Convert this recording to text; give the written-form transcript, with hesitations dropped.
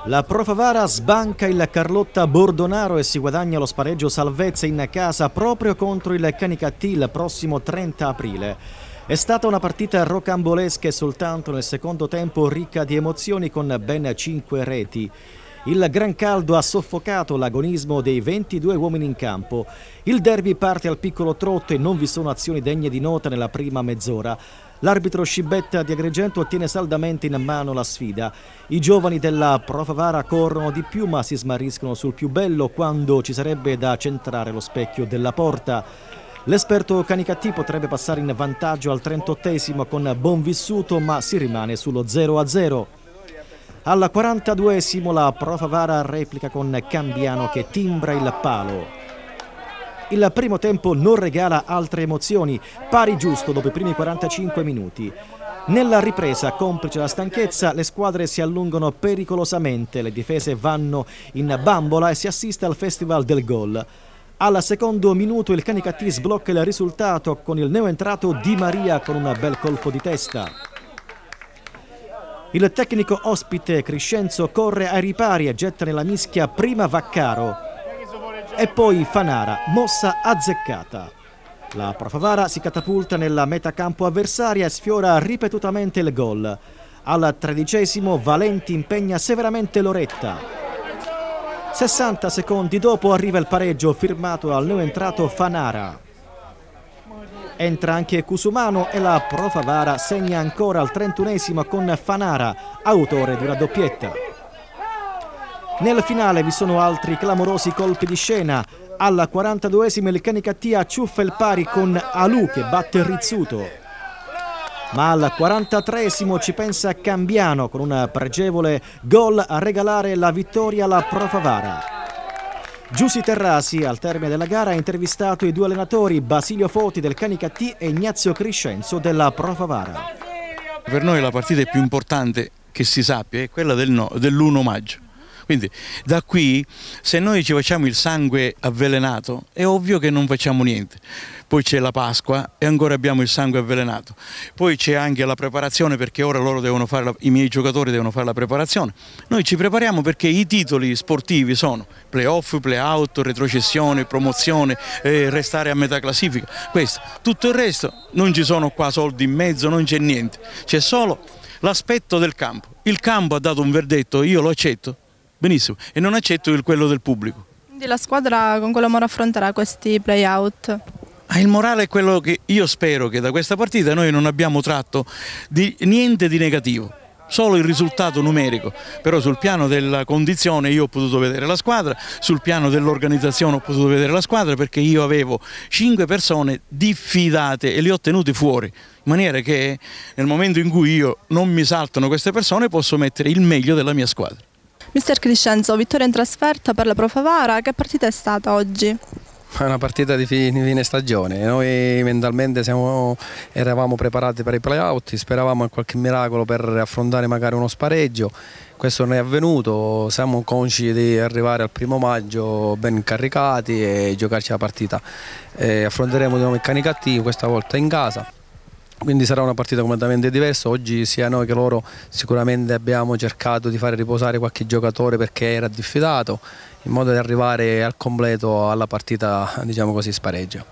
La Pro Favara sbanca il Carlotta Bordonaro e si guadagna lo spareggio salvezza in casa proprio contro il Canicattì il prossimo 30 aprile. È stata una partita rocambolesca e soltanto nel secondo tempo ricca di emozioni con ben 5 reti. Il gran caldo ha soffocato l'agonismo dei 22 uomini in campo. Il derby parte al piccolo trotto e non vi sono azioni degne di nota nella prima mezz'ora. L'arbitro Scibetta di Agrigento tiene saldamente in mano la sfida. I giovani della Pro Favara corrono di più ma si smarriscono sul più bello quando ci sarebbe da centrare lo specchio della porta. L'esperto Canicattì potrebbe passare in vantaggio al 38esimo con Bonvissuto ma si rimane sullo 0-0. Al 42esimo la Pro Favara replica con Cambiano che timbra il palo. Il primo tempo non regala altre emozioni, pari giusto dopo i primi 45 minuti. Nella ripresa, complice la stanchezza, le squadre si allungano pericolosamente, le difese vanno in bambola e si assiste al festival del gol. Al secondo minuto il Canicattì sblocca il risultato con il neoentrato Di Maria con un bel colpo di testa. Il tecnico ospite Crescenzo corre ai ripari e getta nella mischia prima Vaccaro e poi Fanara, mossa azzeccata. La Pro Favara si catapulta nella metacampo avversaria e sfiora ripetutamente il gol. Al 13esimo Valenti impegna severamente Loretta. 60 secondi dopo arriva il pareggio firmato dal neoentrato Fanara. Entra anche Cusumano e la Pro Favara segna ancora al 31esimo con Fanara, autore di una doppietta. Nel finale vi sono altri clamorosi colpi di scena. Al 42esimo il Canicattì acciuffa il pari con Alù che batte Rizzuto. Ma al 43esimo ci pensa Cambiano con un pregevole gol a regalare la vittoria alla Pro Favara. Giussi Terrasi al termine della gara ha intervistato i due allenatori Basilio Foti del Canicattì e Ignazio Crescenzo della Pro Favara. Per noi la partita più importante che si sappia è quella dell'1 maggio. Quindi da qui, se noi ci facciamo il sangue avvelenato, è ovvio che non facciamo niente. Poi c'è la Pasqua e ancora abbiamo il sangue avvelenato. Poi c'è anche la preparazione perché ora loro devono fare, i miei giocatori devono fare la preparazione. Noi ci prepariamo perché i titoli sportivi sono play-off, play-out, retrocessione, promozione, restare a metà classifica. Questo. Tutto il resto non ci sono qua soldi in mezzo, non c'è niente. C'è solo l'aspetto del campo. Il campo ha dato un verdetto, io lo accetto. Benissimo, e non accetto quello del pubblico. Quindi la squadra con quale umore affronterà questi play-out? Il morale è quello che io spero che da questa partita noi non abbiamo tratto niente di negativo, solo il risultato numerico, però sul piano della condizione io ho potuto vedere la squadra, sul piano dell'organizzazione ho potuto vedere la squadra perché io avevo 5 persone diffidate e le ho tenute fuori, in maniera che nel momento in cui io non mi saltano queste persone posso mettere il meglio della mia squadra. Mister Crescenzo, vittoria in trasferta per la Pro Favara, che partita è stata oggi? È una partita di fine stagione, noi mentalmente eravamo preparati per i play-out, speravamo in qualche miracolo per affrontare magari uno spareggio, questo non è avvenuto, siamo consci di arrivare al 1° maggio ben caricati e giocarci la partita. Affronteremo di nuovo il Canicattì, questa volta in casa. Quindi sarà una partita completamente diversa, oggi sia noi che loro sicuramente abbiamo cercato di fare riposare qualche giocatore perché era diffidato, in modo da arrivare al completo alla partita, diciamo così, spareggio.